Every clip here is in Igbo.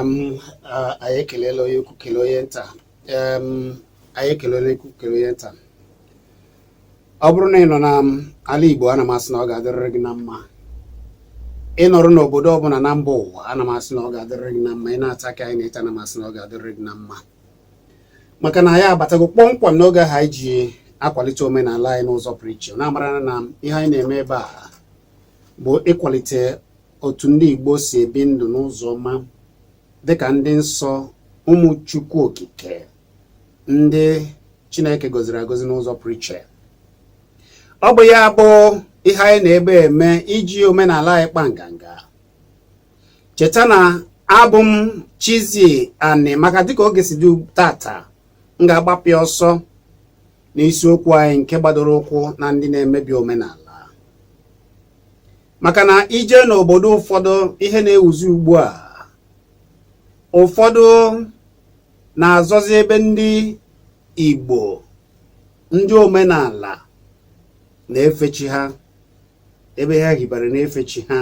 anyị ekelela onye ukwu kelee onye nta. Anyị ekelela onye ukwu kelee onye nta. Ọ bụrụ na ị nọ na ala Igbo, ana m asị na ọ ga-adịrịrị gị na mma. Ị nọrọ n'obodo ọbụla na mba ụwa, ana m asị na ọ ga-adịrịrị gị na mma. Ị na-ata ka anyị na-eta, ana m asị na ọ ga-adịrịrị gị na mma. Maka na anyị abatago kpọmkwem n'oge ahụ anyị ji akwalite omenala anyị n'ụzọ pụrụ iche, na-amara na ihe anyị na-eme ebe a bụ ịkwalite otu ndị Igbo si ebi ndụ n'ụzọ ọma dịka ndị nsọ, ụmụ Chukwu okike, ndị Chineke gọziri agọzi n'ụzọ pụrụ iche. Ọ bụ ya bụ ihe anyị na-ebe eme iji omenala anyị kpa nganga. Cheta na abụ m Chizi Ani, maka dịka oge si dị tata, m ga-agbapịa ọsọ n'isiokwu anyị nke gbadoro ụkwụ na ndị na-emebi omenala. Maka na ije n'obodo ụfọdụ ihe na-ewuzi ugbu a, ụfọdụ na-azọzi ebe ndị Igbo, ndị omenala na-efechi ha, ebe ha hibara na-efechi ha.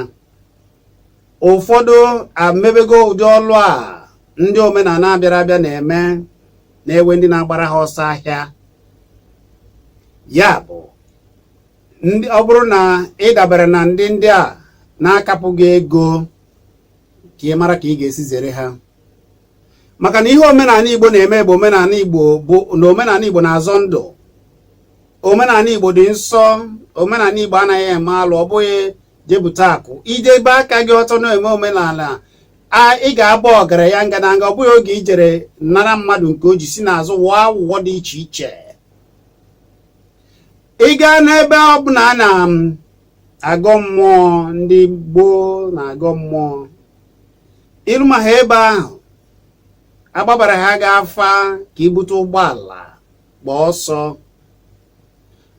Ụfọdụ amebego ụdị ọlụ a ndị omenala bịara abịa na-eme, na-ewe ndị na-agbara ha ọsọ ahịa. Ya bụ, ọ bụrụ na ị dabere na ndị a na-akapụghị ego, ka ị mara ka ị ga-esi zere ha. Maka na ihe omenala Igbo na-eme bụ omenala Igbo na-azọ ndụ. Omenala Igbo dị nsọ. Omenala Igbo anaghị eme alụ, ọ bụghị jebute akụ. Idebe aka gị ọtọ na-eme omenala, ị ga-abụ ọgaranya ngadanga. Ọ bụghị oge ijere nara mmadụ nke o ji si n'azụ wụọ awụwọ dị iche iche. Ị gaa n'ebe ọ bụla a na-agọ mmụọ, ndị gboo na-agọ mmụọ, ịrụma ha ebe ahụ, agbabara ha ga-afa ka ibute ụgbọala gbaa ọsọ,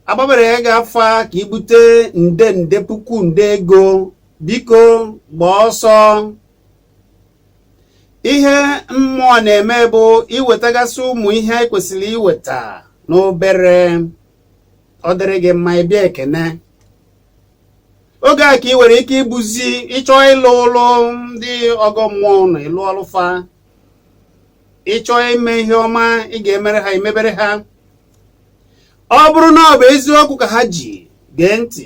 agbabara ha ga-afa ka ibute nde puku nde ego, biko gbaa ọsọ. Ihe mmụọ na-eme bụ iwetagasị ụmụ ihe anyị kwesịrị iweta n'obere. Ọ dịrị gị mma, ịbịa ekene. Oge a ka ị nwere ike ibuzi ịchọ ịlụ ụlọ ndị ọgọ mmụọ na ịlụ ọlụfa. Ịchọ ime ihe ọma, ị ga-emere ha, imebere ha. Ọ bụrụ na ọ bụ eziokwu ka ha ji, gee ntị,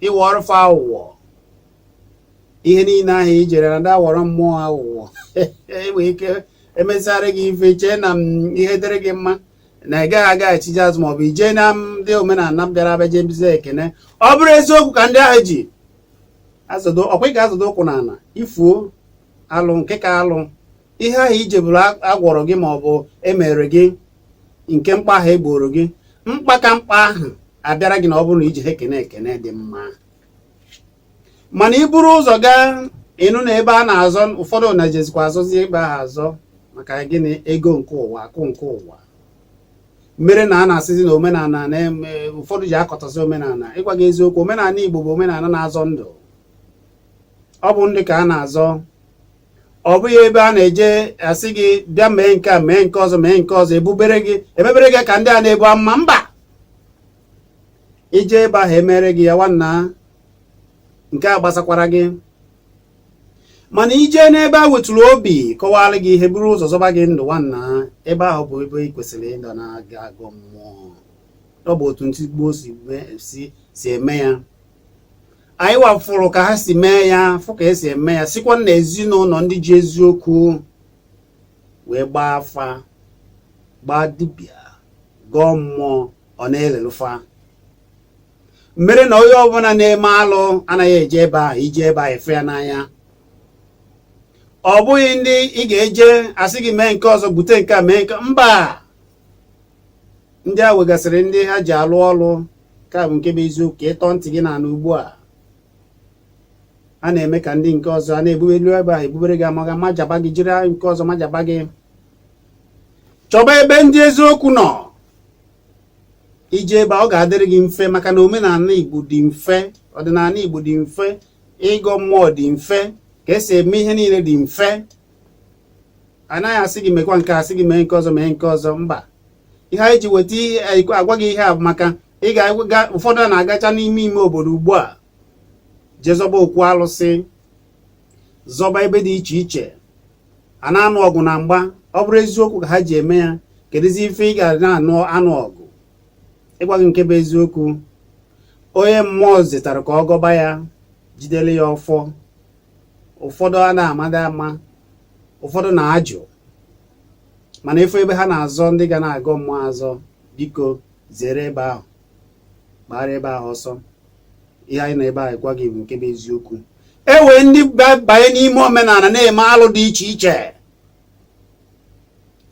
ịwọ ọrụfa aghụghọ. Ihe niile ahụ ijere na da wọrọ mmụọ aghụghọ. Enwere ike emesarị gị ife, chee na ihe dịrị gị mma, na ị gaghị aga echiji azụ, maọbụ ije na ndị omenala bịara abịa jebize ekene. Ọ bụrụ eziokwu ka ndị ahụ ji azụdo, ọkwa ị ga-azụdo ụkwụ n'ala, ifuo alụ nke ka alụ. Ihe ahụ ije bụrụ agwọrọ gị maọbụ emere gị, nke mkpa ahụ egboro gị, mkpa ka mkpa ahụ abịara gị na ọ bụrụ na iji ekene ekene dị mma. Mana i buru ụzọ gaa ịnụ na ebe a na-azọ, ụfọdụ na-ejezikwa azọzi ebe ahụ azọ, maka gịnị? Ego nke ụwa, akụ nke ụwa. Mere na a na-asịzi na omenala na-eme, ụfọdụ ji akọtọzi omenala. Ịgwa gị eziokwu, omenala Igbo bụ omenala na-azọ ndụ. Ọ bụ ndị ka a na-azọ. Ọ bụghị ebe a na-eje asị gị bịa mee nke a, mee nke ọzọ, mee nke ọzọ, emebere gị ka ndị a na-ebu amma. Mba, ije ebe ahụ emere gị ya nwanna, nke a gbasakwara gị. Mana ije n'ebe a wetụrụ obi kọwara gị ihe, buru ụzọ zọba gị ndụ nwanna, ebe ahụ bụ ebe ị kwesịrị ịnọ na-aga agụ mmụọ. Ọ bụ otu ndị Igbo si eme ya. Anyị wafụrụ ka ha si mee ya, fụ ka esi eme ya, sikwa na ezinụlọ ndị ji eziokwu wee gbaa afa, gbaa dibịa, gọọ mmụọ, ọ na-elelụfa. Mere na onye ọbụla na-eme alụ anaghị eje ebe ahụ, ije ebe ahụ efe ya n'anya. Ọ bụghị ndị ị ga-eje asị gị mee nke ọzọ, bute nke a, mee nke mba. Ndị a wegasịrị ndị ha ji alụ ọlụ, ka bụ nke bụ eziokwu. Ka ịtọ ntị gị na ugbu a na-eme ka ndị nke ọzọ a na-ebubelu ebe ahụ, ebubere gị amaga majaba gị, jiri nke ọzọ majaba gị. Chọba ebe ndị eziokwu nọ, ije ebe ọ ga-adịrị gị mfe. Maka na omenala Igbo dị mfe, ọdịnala Igbo dị mfe, ịgọ mmụọ dị mfe, ka esi eme ihe niile dị mfe. Anaghị asị gị mekwa nke, asị gị mee nke ọzọ, mee nke ọzọ. Mba, ihe anyị ji weta ihe agwa gị ihe a bụ maka ị ga-aga. Ụfọdụ a na-agacha n'ime obodo ugbu a, jezọba okwu alụsị, zọba ebe dị iche iche, a na-anụ ọgụ na mgba, ọ bụrụ eziokwu ka ha ji eme ya, kedụzi ife ị ga na-anụ ọgụ? Ịgwa gị nke bụ eziokwu, onye mmụọ zetara ka ọ gọba ya, jidere ya ọfọ. Ụfọdụ a na-amada ama, ụfọdụ na-ajụ, mana ife ebe ha na-azọ ndị ga na-agọ mmụọ azọ, biko zere ebe ahụ, gbara ebe ahụ ọsọ. Ihe anyị na ebe ahụ gwa gị bụ nke bụ eziokwu. Enwere ndị banye n'ime omenala na-eme alụ dị iche iche,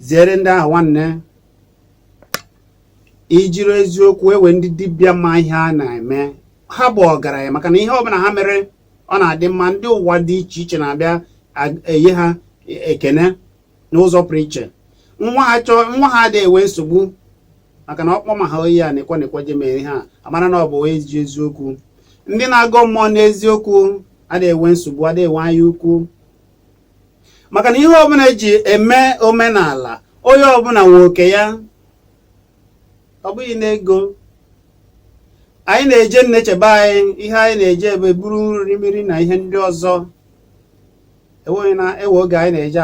zere ndị ahụ nwanne. Ijiri eziokwu, enwere ndị dibịa ma ihe a na-eme, ha bụ ọgaranya, maka na ihe ọbụla ha mere ọ na-adị mma. Ndị ụwa dị iche iche na-abịa enye ha ekene n'ụzọ pụrụ iche. Nwa ha adịghị enwe nsogbu, maka na ọkpọ ma ha oyi a na-ekwe je mere ha amara na ọ bụ onye ji eziokwu. Ndị na-agọ mmụọ n'eziokwu adịghị enwe nsogbu, adịghị enwe anya ukwu, maka na ihe ọbụla eji eme omenala, onye ọbụla nwe oke ya, ọ bụghị n'ego. Anyị na-eje nnechebe anyị, ihe anyị na-eje ebe buru nri mmiri na ihe ndị ọzọ. Ewe oge anyị na-eje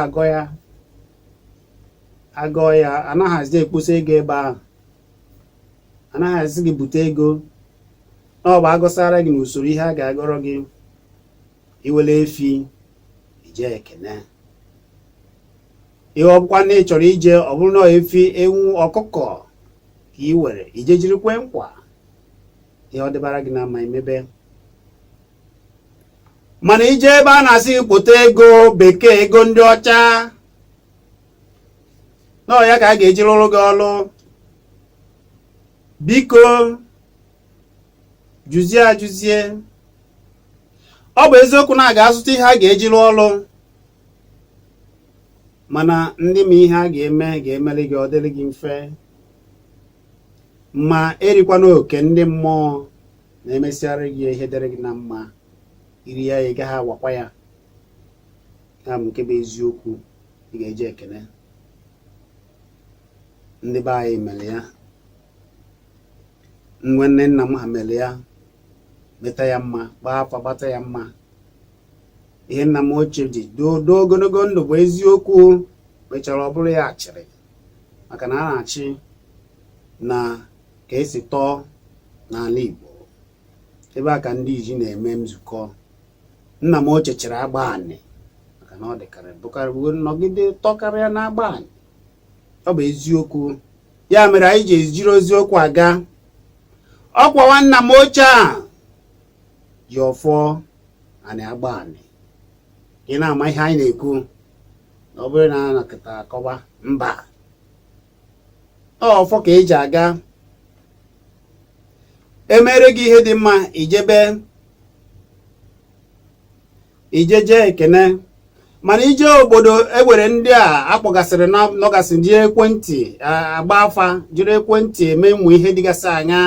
agọ ya, anaghịzi ekposa ego ebe ahụ, anaghịzi gị bute ego. Na ọ bụ agụsara gị n'usoro ihe a ga-agọrọ gị, iwele efi ije ekene. Ihe ọbụkwa na ị chọrọ ije, ọ bụrụ na efi, ewu, ọkụkọ ka ị were ije jiri kwe nkwa, ihe ọ dịbara gị na mma imebe. Mana ije ebe a na-asị kpote ego bekee, ego ndị ọcha, na ya ka a ga-eji rụrụ gị ọrụ. Biko jụzie ajụzie. Ọ bụ eziokwu na a ga-azụta ihe a ga-eji rụọ ọrụ, mana ndị ma ihe a ga-emeli gị ọ dịrị gị mfe. Ma erikwana oke ndị mmụọ na-emesiarị gị ihe dịrị gị na mma, iri ya ị gaghị awakwa ya. Ya bụ nke bụ eziokwu, ị ga-eji ekene. Ndị be anyị mere ya, nwanne nna m ha mere ya, meta ya mma, gbaa afa gbata ya mma. Ihe nna m ochie ji doo ogologo ndụ bụ eziokwu, mechara ọ bụrụ ya achịrị, maka na a na-achị na ka esi tọọ n'ala Igbo. Ebe a ka ndị iji na-eme nzukọ. Nna m ochie chịrị agba anị, maka na ọ dịkarị nọgide tọkarịa na agba anị. Ọ bụ eziokwu. Ya mere anyị ji ejiri eziokwu aga. Ọkwa nna m ochie a ji ọfọ anị agba anị. Ị na-ama ihe anyị na-ekwu, na ọ bụrụ na a nakọta akọwa mba, ọfọ ka eji aga. Emere gị ihe dị mma, ijeje ekene. Mana ije obodo ewere ndị a akpọgasịrị nọgasị ji ekwentị agba afa, jiri ekwentị eme ụmụ ihe dịgasị anya,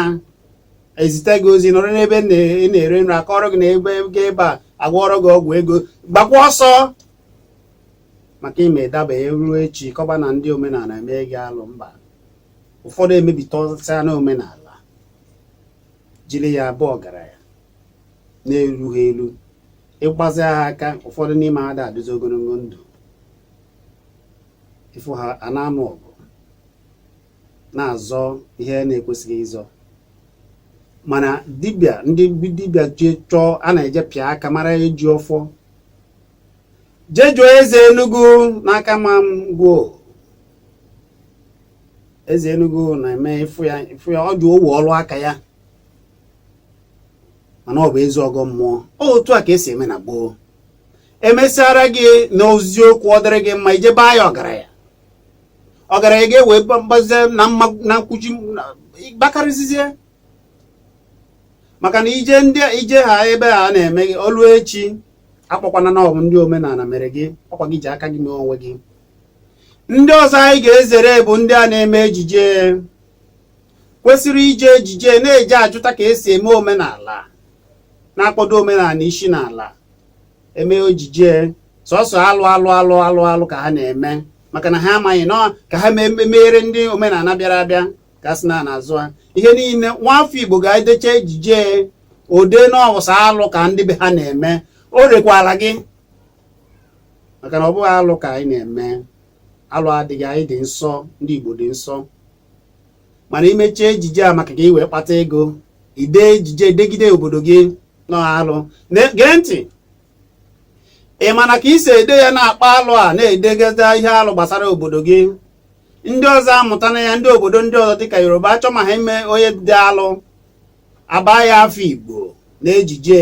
ezite gị ozi, nọrọ n'ebe ị na-ere nri, akọrọ gị na ebe a agwọrọ gị ọgwụ ego, gbakwa ọsọ, maka ime daba ruo echi kọba na ndị omenala eme gị alụ. Mba, ụfọdụ emebitọsa na omenala, jiri ya abụọ ọgaranya na-eru ha elu, ịgbazi ha aka. Ụfọdụ n'ime ha adịzi ogologo ndụ, ịfụ ha a na-anụ ọgụ, na-azọ ihe na-ekwesịghị ịzọ. Mana ndị dibịa ji chọọ, a na-eje pịa aka mara eji ọfọ. Jejuo eze Enugu n'aka ma gwuo. Eze Enugu na-eme ịfụ ya ọ dị owu ọrụ aka ya, mana ọ bụ ezi ọgọ mmụọ. Otu a ka esi eme na gboo. Emesiara gị n'oziokwu, ọ dịrị gị mma, ije baa ya ọgaranya ga-ewe mgbazie na nkwuchi gbakarịzizie. Maka na ije ha ebe ha na-eme gị olu echi, akpọkwana na ọ bụ ndị omenala mere gị, ọkwa gị ji aka gị mee onwe gị. Ndị ọzọ anyị ga-ezere bụ ndị a na-eme ejije. Kwesịrị ije ejije na-eje ajụta ka esi eme omenala, na-akpọdo omenala isi n'ala, eme ejije sọsọ alụ ka ha na-eme, maka na ha amaghị nọ ka ha mere ndị omenala bịara abịa ka sị na azụ ha ihe niile. Nwafọ Igbo ga-edecha ejije ode n'ọwụsa alụ ka ndị be ha na-eme. O rekwala gị, maka na ọ bụghị alụ ka anyị na-eme. Alụ adịghị, anyị dị nsọ, ndị Igbo dị nsọ. Mana imechie ejije a maka ka ị wee kpata ego, ide ejije degide obodo gị alụ. Gee ntị, ị mana ka isi ede ya na-akpa alụ a na-edegide ihe alụ gbasara obodo gị, ndị ọzọ amụta na ya, ndị obodo ndị ọzọ dịka Yoruba achọ ma ha eme onye dị alụ aba ya afọ Igbo na ejije.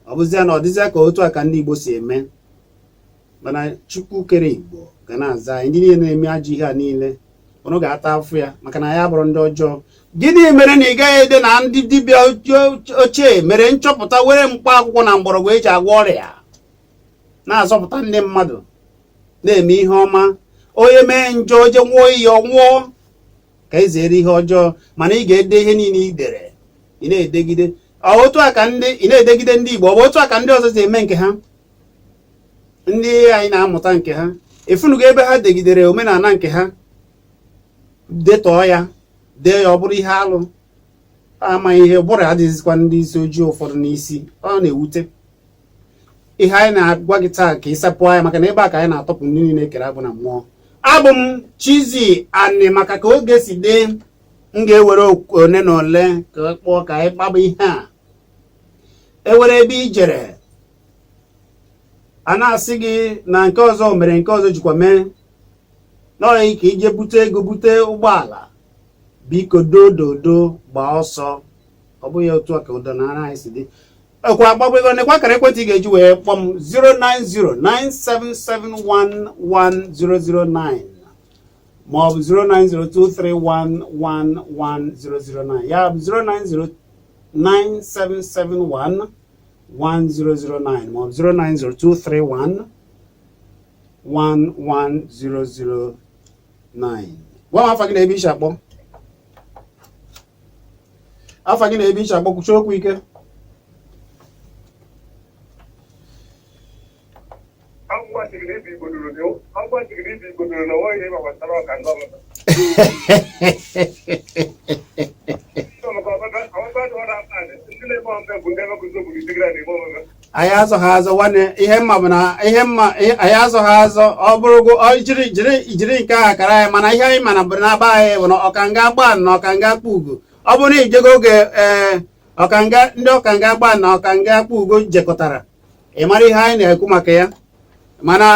Ọ bụzia na ọ dịzịa ka otu a ka ndị Igbo si eme. Mana Chukwu kere Igbo ga na-aza anyị. Ndị niile na-eme ajọ ihe a niile ụnụ ga-ata afọ ya, maka na ya bụrụ ndị ọjọọ. Gịnị mere na ị gaghị ede na ndị dibịa ochie mere nchọpụta were mkpa akwụkwọ na mgbọrọgwụ eji agwọ ọrịa na-azọpụta ndị mmadụ, na-eme ihe ọma? Onye mee njọ oje nwụọ iyi ọnwụọ ka ị zere ihe ọjọọ. Mana ị ga-ede ihe niile ị dere, ị na-edegide. Otu a ka ị na-edegide ndị Igbo, ọ bụ otu a ka ndị ọzọ si eme nke ha? Ndị anyị na-amụta nke ha efunugo ebe ha degidere omenala nke ha, detọọ ya, dee ya, ọ bụrụ ihe alụ. Amaghị ihe ụbụrụ adịghịzikwa ndị isi ojii ụfọdụ n'isi. Ọ na-ewute. Ihe anyị na-agwa gị taa ka ị sapụ anya, maka na ebe a ka anyị na-atọpụ ndị niile kere abụ na mmụọ. Abụ m Chizzy Ani. Maka ka oge si dị, m ga-ewere one na ole ka kpọọ ka anyị kpaba ihe a. Ewere ebe i jere a na-asị gị na nke ọzọ mere nke ọzọ jikwa mee, n'ọyị ka ije bute ego, bute ụgbọala, biko dododo gbaa ọsọ. Ọ bụghị otu a ka ụdọ na anyị si dị. Ọkwa agbagbo ego nekwa akara ekwentị ị ga-eji wee kpọọ m 09097711009 maọbụ 09023111009. ya bụ 09097711009 maọbụ 09023111009. Gwa m afa gị na ebe ishi akpọ. Afa gị na ebe ishi akpọ, kwuchie okwu ike. Anyị azọghị azọ nwanne. Ihe mma bụ na anyị azọghị azọ. Ọ bụrụgo jiri nke a kara anyị, mana ihe anyị mana bụ na aba anyị bụ na ọkanga gba na ọkanga akpa ugo. Ọ bụrụ na ijego oge ndị ọkanga gba na ọkanga akpa ugo jekọtara, ị mara ihe anyị na-ekwu maka ya. Mana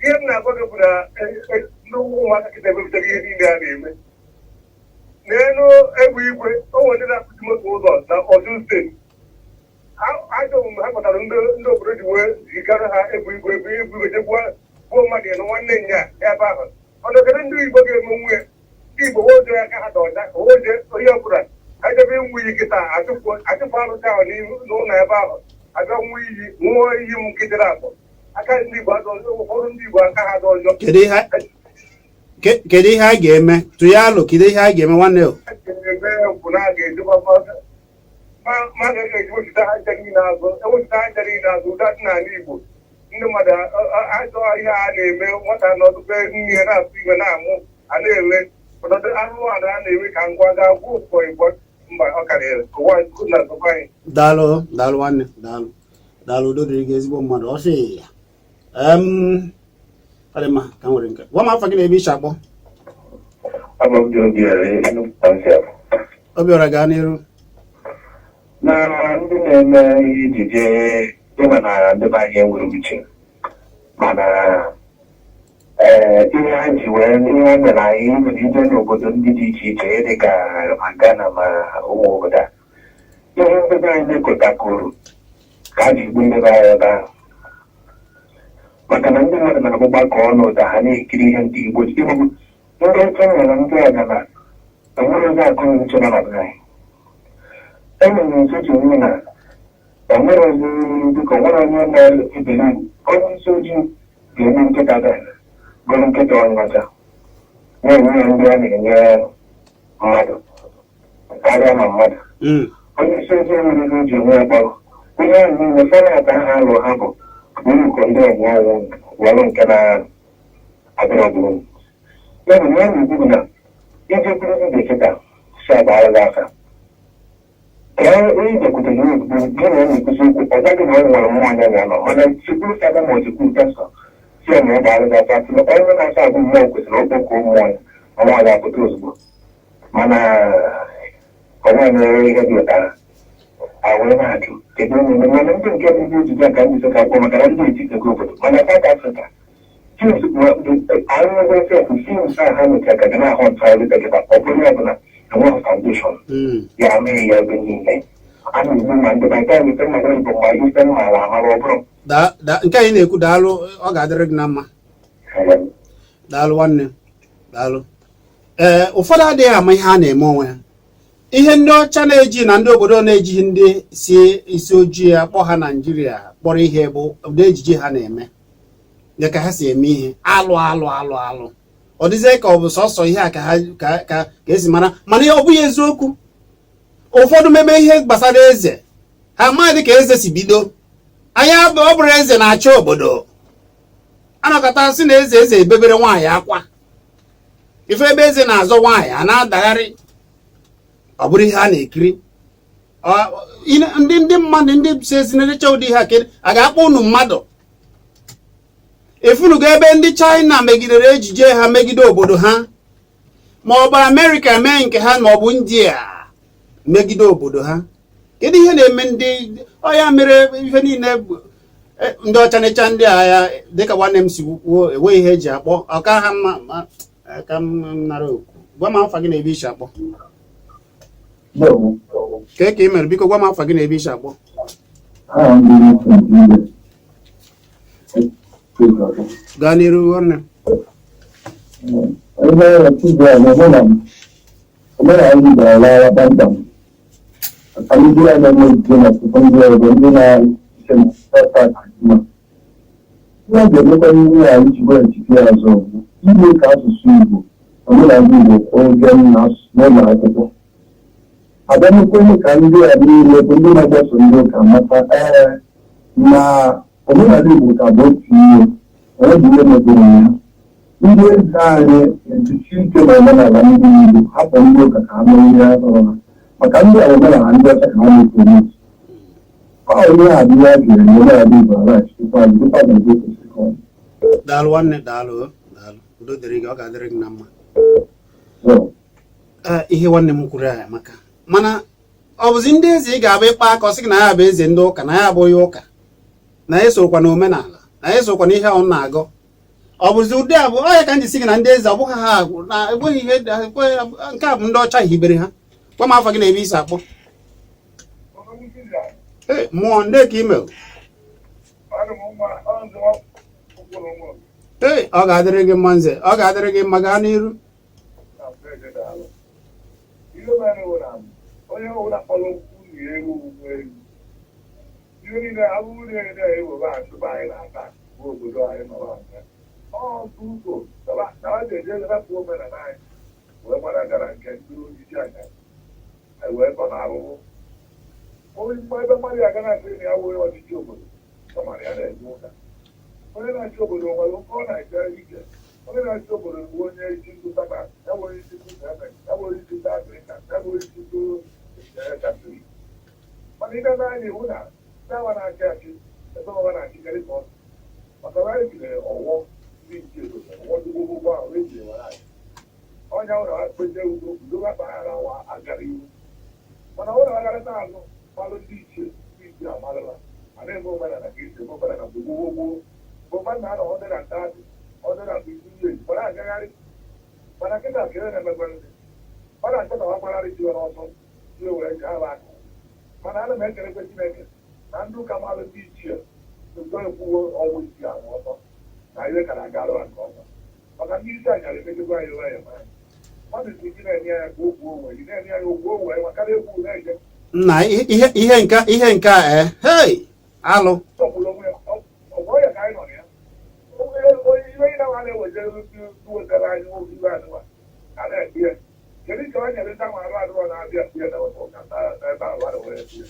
ihe m na-agwa gị bụ na ndị ụmụaka kịta ebepụtaghị ihe niile a na-eme n'elu egbe igwe. O nwere ndị na-akụzi moto ụzọ na Ọjọọ steeti. Ajọ omume ha kpatara ndị obodo ji wee zigara ha egbe igwe jegbuo mmadụ ya na nwanne nya ebe ahụ. Ọnọdụ ndị Igbo ga-eme nwunye ndị Igbo woje aka ha da ọcha, oje onye ọbụla ajebe ịnwụ iyi kịta achụpụ arụcha ahụ n'ụlọ ebe ahụ, abịa nwụ iyi nwụọ iyi m nkịtịrị akpọ. Aka ndị Igbo ụfọdụ ndị Igbo aka ha dị ọjọọ. Kedu ihe a ga-eme? Tụnye alụ, kedu ihe a ga-eme nwanne? A ga-eme bụ na a ga-ejikwa ma ga-ewepụta ha ncha niile azụ, ewepụta ha ncha niile azụ. Ụda dị n'ala Igbo, ndị mmadụ achọ ihe a na-eme. Nwata n'ọdụbe nne ya na-atụ igwe na-amụ, a na-ele ọnọdụ anụmanụ a na-eme ka ngwa ga-agwụ ụkọ Igbo. Mba, ọ karịrị ụwa na azụkwa anyị. Daalụ nwanne, daalụ. Udo dịrị gị, ezigbo mmadụ. Ọsị ya adịmma ka m nwere nke. Gwa m afa gị na ebe ishi akpọ. Obiọra gaa n'iru. Na ndị na-eme ihe ejije ịma na ndị be anyị enwere uche, mana ihe ha ji wee ihe ha mere anyị nwere ije n'obodo ndị dị iche iche dịka ma Ghana ma ụmụ obodo a. Ihe ndebe anyị mekọtakoro ka a ji gbu ndebe anyị ebe ahụ, maka na ndị mmadụ na-agbụgbakọ ọnụ ụda ha na-ekiri ihe ndị Igbo ndị oche nwere ndị ọgana enwere ozi akụ nche na be anyị. Enwere nsochi onwe na enwere ozi dịka onwere onye na-ebeli onye isi ojii ga-eme nkịta gụrụ nkịta onye ọcha na-enwe ya ndị a na-enye mmadụ karịa ma mmadụ. Onye isi ojii nwere iji onwe ya kpọrọ ihe ahụ niile fọnata ha alụ ha bụ uruko ndị ọgwụ were nke na-adịrọ ọbụrụ. Ya bụ na ya na-ekwu na ije bụrụ ndị kịta si agbara gị aka onye jekwutere ya ozugbo gị na na-ekwuzi okwu ọ gaghị na ọ nwere nwaanyị ga-anọ mana chukwu sada ma ojikwu pastọ si ya na ọ ga-arụgasị atụrụ onye na-asa agụ mmụọ kwesịrị ọkpọkọ mmụọ ya nwaanyị apụta ozugbo mana onwe na-ere ihe dị ụtara awee na-ajụ kedu omume mana ndị nke bụ ndị ojiji aka ndị sọka akpọ maka na ndị etitego obodo mana South Africa films arụrụ sef films a ha mechara ka ga na-ahụ ntụgharị dọkịta ọ bụrụ ya bụ na enweghị foundation ya mee ya ebe niile a na-egbu ma ndị baịta mete mmadụ bụ mgbe ife mmaara amara ọ bụrụ nke anyị na-ekwu daalụ ọ ga-adịrị gị na mma daalụ nwanne daalụ ụfọdụ adịghị ama ihe a na-eme onwe ha ihe ndị ọcha na-eji na ndị obodo na-ejighị ndị si isi ojii akpọ ha Naijiria kpọrọ ihe bụ ụdị ejiji ha na-eme dịka ha si eme ihe alụ ọ dịzie ka ọ bụ sọsọ ihe a ka esi mara mana ọ bụghị eziokwu ụfọdụ meme ihe gbasara eze ha amaghị ka eze si bido anya ọ bụrụ eze na-achị obodo anọkọta sị na eze ebebere nwaanyị akwa ife ebe eze na-azọ nwaanyị a na-adagharị ọ bụrụ ihe a na-ekiri ndị mmadụ ndị si ezi na-erecha ụdị ha a ga-akpọ unu mmadụ efunugo ebe ndị China megidere ejije ha megide obodo ha ma ọ bụ Amerịka mee nke ha ma ọ bụ India megide obodo ha kedu ihe na-eme ndị ọya mere ife niile ndị ọcha na-echa ndị agha dịka nwanne m si kwuo enweghị ihe eji akpọ ọka ha mma ka m nara okwu gwa m afa gị na ebe isi akpọ ka ị mere biko gwa m afa gị na ebe isi akpọ gaa n'iru nwanne ihe ga-emekwa ihe a iji gwa etiti azụ ime ka asụsụ Igbo omenala Igbo oge n'ụlọ akwụkwọ abịamekwenye ka ndị a niile bụ ndị na-agbaso ndị ụka mata na omenala Igbo ka bụ otu ihe onye bụ ihe mebere ya ndị eze anyị ejichi ike na omenala ndị Igbo hapụ ndị ụka ka ha mee ihe ha tọrọ ha maka ndị omenala ndị ọcha ka ha na-ekwu onye ha adịghị a ga-eme omenala Igbo alaghachikwa dịkwa na Igbo kwesịrị daalụ nwanne daalụ udo dịrị gị ọ ga-adịrị gị na mma ihe nwanne m kwuru ya maka mana ọ bụzi ndị eze ị ga-abụ ịkpa aka ọ sị gị na ya bụ eze ndị ụka na ya abụghị ụka na ya esokwa na omenala na ya esokwa na ihe ọ na-agọ ọ bụzi ụdị abụ ọya ka m ji sị gị na ndị eze ọ bụghị ha na enweghị ihe nke a bụ ndị ọcha hibere ha gwa m afọ gị na ebe isi akpọ mmụọ ndị ka email ọ ga-adịrị gị mma nze ọ ga-adịrị gị mma gaa n'iru onye ọbụla kpọrọ okwu na ewu ugboelu ihe niile abụrụ niile ewebe achụba anyị na-ata bụ obodo anyị nọrọ anya ọtụ ụzọ na a ga-eje rapụ omenala anyị wee gbara gara nke ndị ojiji anya anyị wee kọ na arụrụ ebe mmadụ ya ga na-asị na ya were ọchịchị obodo kamara ya na-eme ụka onye na-achị obodo nwere ụkọ na-ejere ike onye na-achị obodo bụ onye isi ndụ taba ya nwere isi ndụ ya nwere isi ndụ Afrịka ya nwere isi ndụ Katọlik mana ihe na-anya iwu na ndị na-achị achị ebe ọba na-achịkarị ka ọsọ maka na anyị jiri ọwọ ndị nche obodo ọwọ ndị gbogbo ahụ ejiri were anyị ọnya ụlọ ha kpete udo udo mpaghara wa agara iwu mana ụlọ agharịta azụ malụ ndị ichie amarụla a na-eme omenala ka esi eme omenala mgbe gboo bụ mmadụ na-anọ ọdịna bụ izu ihe gbara agagharị mana nkịta kere na-emegbe ndị mmadụ achọ na wakpararị jiwe n'ọsọ jiwe were ji ahụ aka mana ana m ekerekwe Chineke na ndị ụka malụ ndị ichie ụzọ ekwuwo ọnwụ isi ahụ ọzọ na ihe ka na-aga alụra nke ọzọ maka ndị isi anyara emegego anyị ụra ya mara mmadụ si gị na-enye ya ka okwu onwe gị na-enye ya okwu onwe maka na egwu na-eje nna ihe nke a hei alụ ọgbọya ka anyị nọ ya onye ihe na nwa na-ewejere wetara anyị oge iwe anụwa a na-ekpe ya kedu ka ọ nyere ndị ahụ arụ adụrọ na-abịa kpe na ebe ahụ arụ were kpe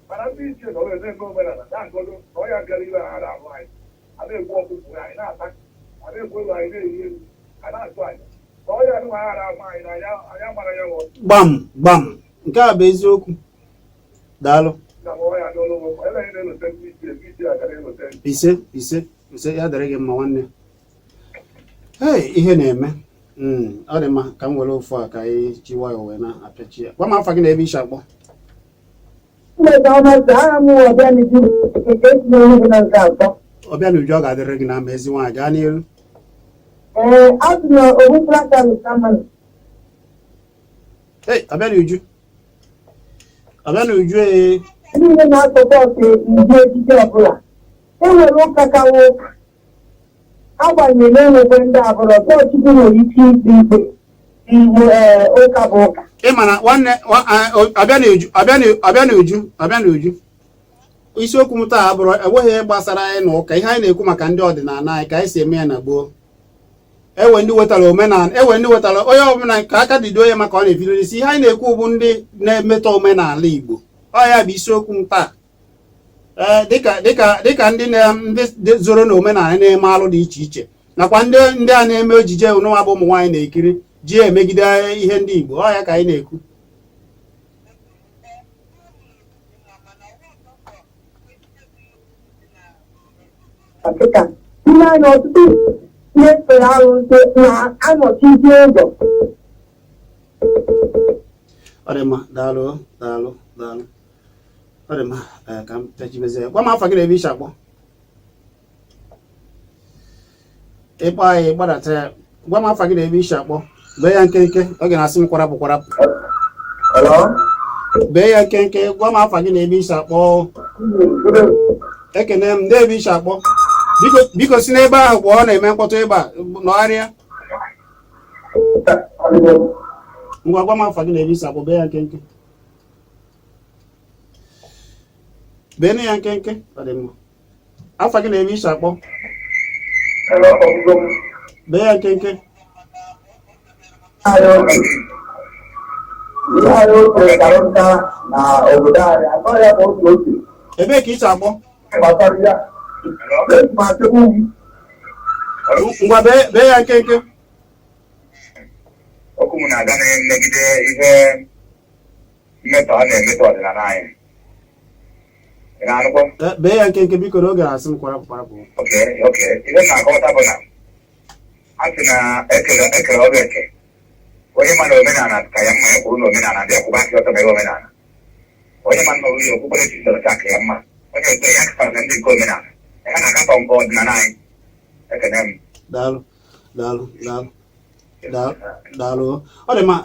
mana ndị ichie na onye na-eme omenala na-agọdo na ọya bịara iwe ha arụ anyị a na-egbu ọkụkụ anyị na-ata a na-egbu elu anyị na-eyi elu a na-atụ anyị na ọya anụwa ha ara ama anyị na anya mara ya gbam nke a bụ eziokwu daalụ. na mụọ ya n'ụlọ ụgwọ ele anyị na-elote ndị isi agara elote ise ya dịrị gị mma nwanne. Ihe na-eme ọ dị mma ka m were ofu a ka anyị ji nwayọọ wee na-apịachi ya. Gwa m afa gị na ebe isi akpọ. Ọbịanuju ọ ga-adịrị gị na ama ezi nwaanyị gaa n'ihu. Ọbịanuju niile na-asọpọtụ ndị ejije ọbụla enwere ụka kawa ụka agbanyeghị na enwekwe ndị abụrụ ọchịchị nwere ike ikpe ụka bụ ụka. Ịma na nwanne Ọbịanuju isiokwu m taa abụrụ enweghị gbasara anyị na ụka. Ihe anyị na-ekwu maka ndị ọdịnala anyị ka anyị si eme ya na gboo. Ewe ndị wetara onye ọbụla ka aka dido ya maka ọ na-ebido isi. Ihe anyị na-ekwu bụ ndị na-emetọ omenala Igbo. Ọ ya bụ isiokwu m taa. Dịka ndị zoro na omenala na-eme alụ dị iche iche nakwa ndị a na-eme ejije ụnụnwa bụ ụmụ nwaanyị na-ekiri ji emegide ihe ndị Igbo. Ọ ya ka anyị na-ekwu. Ihe anya ọtụtụ ihe fere arụsị na-anọchite ụzọ. Ọ dị mma, daalụ. Ọ dị mma ka m techibezie. Gwa m afa gị na ebe isi akpọ. Ịkpọ anyị gbadata ya. Gwa m afa gị na ebe isi akpọ. Bee ya nkenke, ọ ga na-asị m kwarapụ. Bee ya nkenke, gwa m afa gị na ebe isi akpọ. Ekene m ndị ebe isi akpọ. Biko si n'ebe ahụ kpọọ, ọ na-eme mkpọtụ ebe a nọgharịa. Ngwa gwa m afa gị na ebe isi akpọ. Bee ya nkenke. Bee ya nkenke. Ọ dị mma. Afa gị na ebe isi akpọ. Bee ya nkenke. Ebee ka isi akpọ? Ngwa bee ya nkenke. Okwu m na-aga megide ihe mmetọ a na-emetọ ọdịnala anyị. Ị na-anụkwa? Bee ya nkenke biko na oge na-asị m kwarapụ. Ihe na-akọwata bụ na a sị na ekele ọrụ eke. Onye ma na omenala ka ya mma ya kwuru na omenala dị akwụkwọ akị ọtọ mere omenala. Onye ma na oriri okpukpere chi sọrọ ka ya mma. Onye nke ya kpara na ndị nke omenala. Ha na-akatọ nke ọdịnala anyị. Ekene m. Daalụ. Ọ dị mma,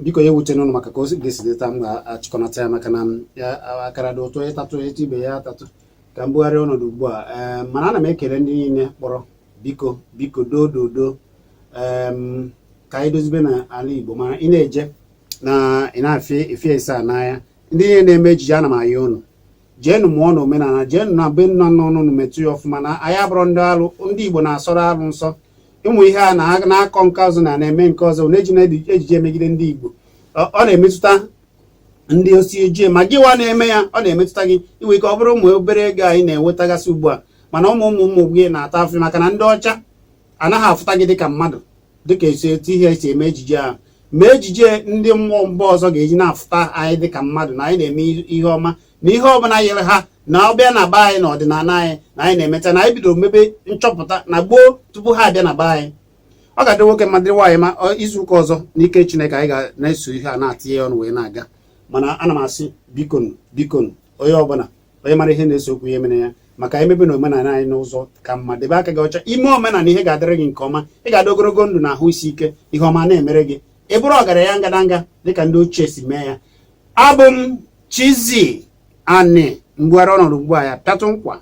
biko ya ewute n'ụlọ maka ka o ga-esi dịta m ga-achịkọnata ya maka na akara dị ụtọ ịtatụ etu ibe ya atatụ ka m bugharịa ọnọdụ ugbu a. Mana ana m ekele ndị niile kpọrọ biko dododo ka anyị dozibe n'ala Igbo. Mana ị na-eje na ị na-afịa efi ese a n'anya ndị niile na-eme ejije ana m aya ụnụ jeenụ mụọ na omenala, jeenụ na be nna n'ọnụ metụ ya ọfụma na anyị abụrụ ndị Igbo na-asọrọ alụ nsọ. Ụmụ ihe a na-akọ nke ọzọ na-eme nke ọzọ na-eji na ejije megide ndị Igbo. Ọ na-emetụta ndị osi ejie ma gị nwa na-eme ya, ọ na-emetụta gị. Iwe ike ọ bụrụ ụmụ obere ego anyị na-enwetagasị ugbu a, mana ụmụ gị na-ata afọ maka na ndị ọcha anaghị afụta gị dịka mmadụ, dịka etu ihe esi eme ejije ahụ. Ma ejije ndị mmụọ mba ọzọ ga-eji na-afụta anyị dịka mmadụ na anyị na-eme ihe ọma na ihe ọbụla nyere ha na ọbịa na be anyị na ọdịnala anyị na anyị na-emeta na anyị bidoro mebe nchọpụta na gboo tupu ha abịa na be anyị. Ọ ga-adị nwoke mmadụ nwaanyị ma izu ụka ọzọ n'ike Chineke anyị ga na-eso ihe a na-atinye ọnụ wee na-aga. Mana ana m asị bikonu onye ọbụla onye mara ihe na-eso okwu ya emere ya maka emebe na omenala anyị n'ụzọ ka mma. Debe aka gị ọcha, ime omenala ihe ga-adịrị gị nke ọma. Ị ga-adị ogologo ndụ na ahụ isi ike, ihe ọma na-emere gị. Ị bụrụ ọgaranya ngadanga dịka ndị ochie si mee ya. Abụ m Chizzy Ani mbugharị ọnọdụ ugbu a ya pịatụ nkwa.